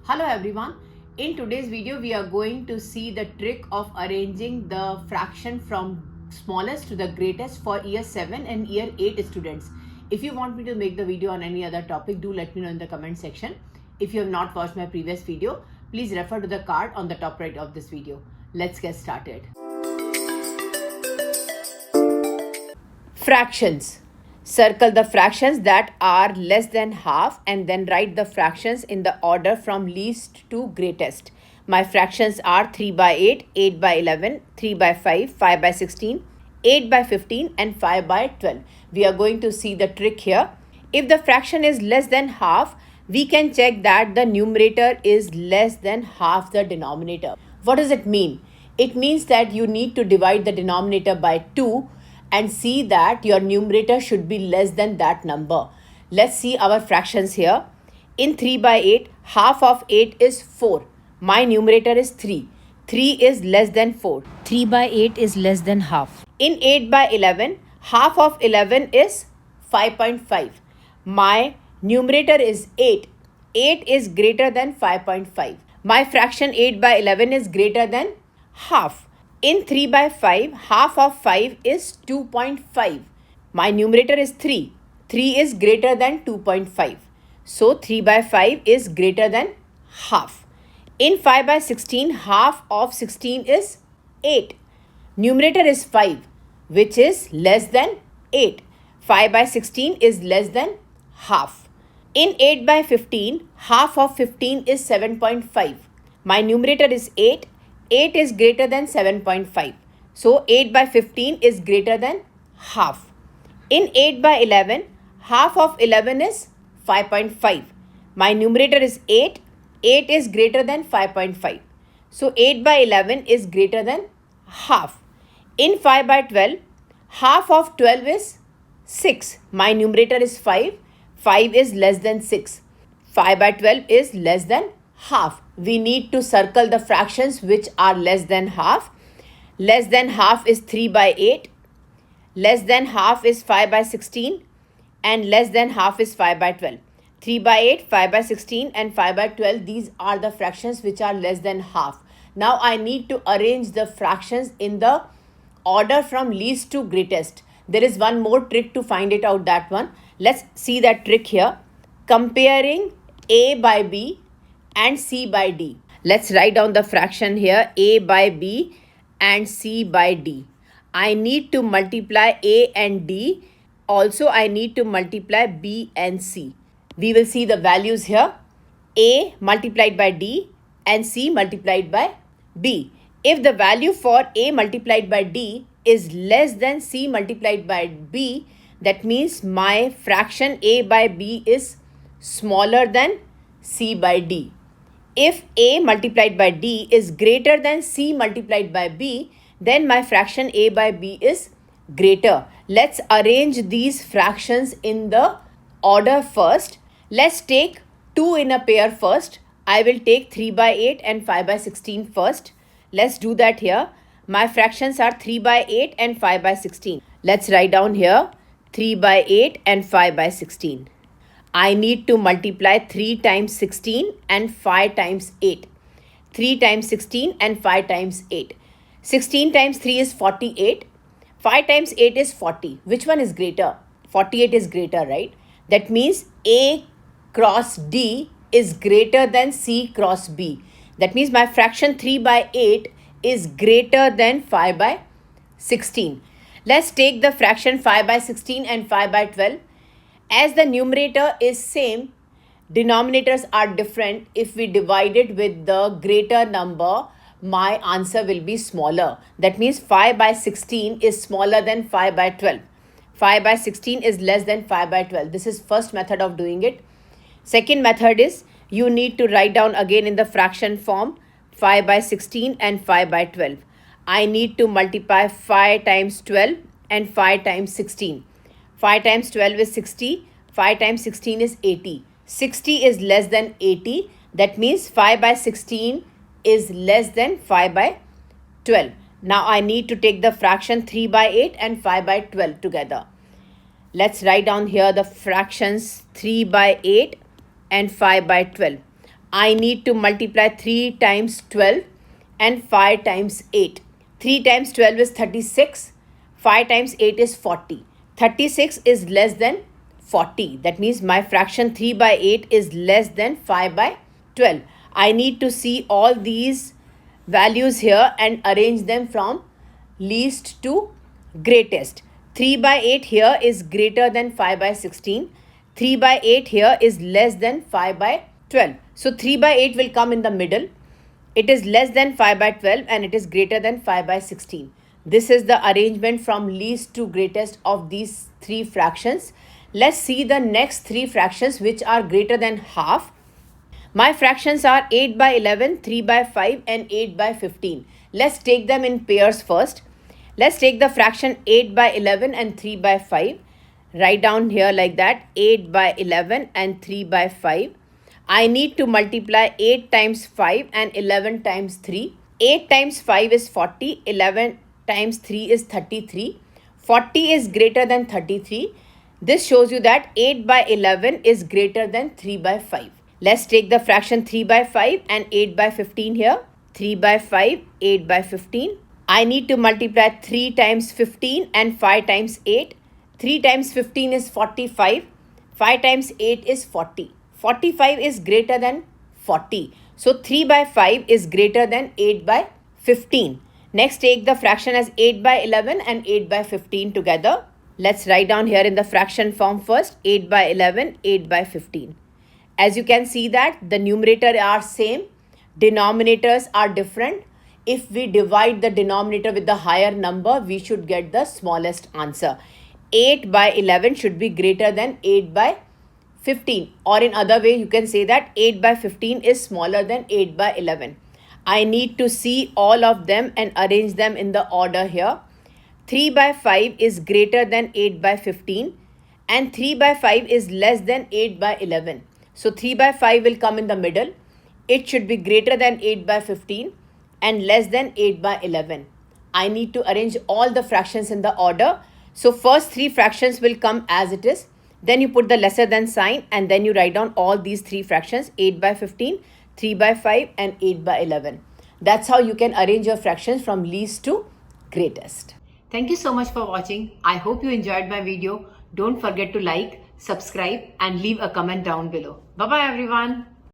Hello everyone. In today's video we are going to see the trick of arranging the fraction from smallest to the greatest for year 7 and year 8 students. If you want me to make the video on any other topic, do let me know in the comment section. If you have not watched my previous video, please refer to the card on the top right of this video. Let's get started. Fractions. Circle the fractions that are less than half and then write the fractions in the order from least to greatest. My fractions are 3 by 8, 8 by 11, 3 by 5, 5 by 16, 8 by 15 and 5 by 12. We are going to see the trick here. If the fraction is less than half, we can check that the numerator is less than half the denominator. What does it mean? It means that you need to divide the denominator by 2 and see that your numerator should be less than that number. Let's see our fractions here. In 3 by 8, half of 8 is 4. My numerator is 3. 3 is less than 4. 3 by 8 is less than half. In 8 by 11, half of 11 is 5.5. My numerator is 8. 8 is greater than 5.5. My fraction 8 by 11 is greater than half. In 3 by 5, half of 5 is 2.5. My numerator is 3. 3 is greater than 2.5. So 3 by 5 is greater than half. In 5 by 16, half of 16 is 8. Numerator is 5, which is less than 8. 5 by 16 is less than half. In 8 by 15, half of 15 is 7.5. My numerator is 8. 8 is greater than 7.5. So 8 by 15 is greater than half. In 8 by 11, half of 11 is 5.5. My numerator is 8. 8 is greater than 5.5. So 8 by 11 is greater than half. In 5 by 12, half of 12 is 6. My numerator is 5. 5 is less than 6. 5 by 12 is less than half. We need to circle the fractions which are less than half. Less than half is 3 by 8. Less than half is 5 by 16. And less than half is 5 by 12. 3 by 8, 5 by 16 and 5 by 12. These are the fractions which are less than half. Now I need to arrange the fractions in the order from least to greatest. There is one more trick to find it out, that one. Let's see that trick here. Comparing A by B and C by D. Let's write down the fraction here, A by B and C by D. I need to multiply A and D. Also, I need to multiply B and C. We will see the values here. A multiplied by D and C multiplied by B. If the value for A multiplied by D is less than C multiplied by B, that means my fraction A by B is smaller than C by D. If A multiplied by D is greater than C multiplied by B, then my fraction A by B is greater. Let's arrange these fractions in the order first. Let's take 2 in a pair first. I will take 3 by 8 and 5 by 16 first. Let's do that here. My fractions are 3 by 8 and 5 by 16. Let's write down here 3 by 8 and 5 by 16. I need to multiply 3 times 16 and 5 times 8. 3 times 16 and 5 times 8. 16 times 3 is 48. 5 times 8 is 40. Which one is greater? 48 is greater, right? That means A cross D is greater than C cross B. That means my fraction 3 by 8 is greater than 5 by 16. Let's take the fraction 5 by 16 and 5 by 12. As the numerator is same, denominators are different. If we divide it with the greater number, my answer will be smaller. That means 5 by 16 is smaller than 5 by 12. 5 by 16 is less than 5 by 12. This is first method of doing it. Second method is you need to write down again in the fraction form 5 by 16 and 5 by 12. I need to multiply 5 times 12 and 5 times 16. 5 times 12 is 60. 5 times 16 is 80. 60 is less than 80. That means 5 by 16 is less than 5 by 12. Now I need to take the fraction 3 by 8 and 5 by 12 together. Let's write down here the fractions 3 by 8 and 5 by 12. I need to multiply 3 times 12 and 5 times 8. 3 times 12 is 36. 5 times 8 is 40. 36 is less than 40. That means my fraction 3 by 8 is less than 5 by 12. I need to see all these values here and arrange them from least to greatest. 3 by 8 here is greater than 5 by 16. 3 by 8 here is less than 5 by 12. So 3 by 8 will come in the middle. It is less than 5 by 12 and it is greater than 5 by 16. This is the arrangement from least to greatest of these three fractions. Let's see the next three fractions which are greater than half. My fractions are 8 by 11, 3 by 5 and 8 by 15. Let's take them in pairs first. Let's take the fraction 8 by 11 and 3 by 5. Write down here like that, 8 by 11 and 3 by 5. I need to multiply 8 times 5 and 11 times 3. 8 times 5 is 40, 11 times 3 is 33. 40 is greater than 33. This shows you that 8 by 11 is greater than 3 by 5. Let's take the fraction 3 by 5 and 8 by 15 here. 3 by 5, 8 by 15. I need to multiply 3 times 15 and 5 times 8. 3 times 15 is 45. 5 times 8 is 40. 45 is greater than 40. So 3 by 5 is greater than 8 by 15. Next, take the fraction as 8 by 11 and 8 by 15 together. Let's write down here in the fraction form first, 8 by 11, 8 by 15. As you can see that the numerator are same, denominators are different. If we divide the denominator with the higher number, we should get the smallest answer. 8 by 11 should be greater than 8 by 15, or in other way you can say that 8 by 15 is smaller than 8 by 11. I need to see all of them and arrange them in the order here. 3 by 5 is greater than 8 by 15 and 3 by 5 is less than 8 by 11. So 3 by 5 will come in the middle. It should be greater than 8 by 15 and less than 8 by 11. I need to arrange all the fractions in the order. So first three fractions will come as it is. Then you put the lesser than sign and then you write down all these three fractions, 8 by 15, 3 by 5 and 8 by 11. That's how you can arrange your fractions from least to greatest. Thank you so much for watching. I hope you enjoyed my video. Don't forget to like, subscribe and leave a comment down below. Bye-bye everyone.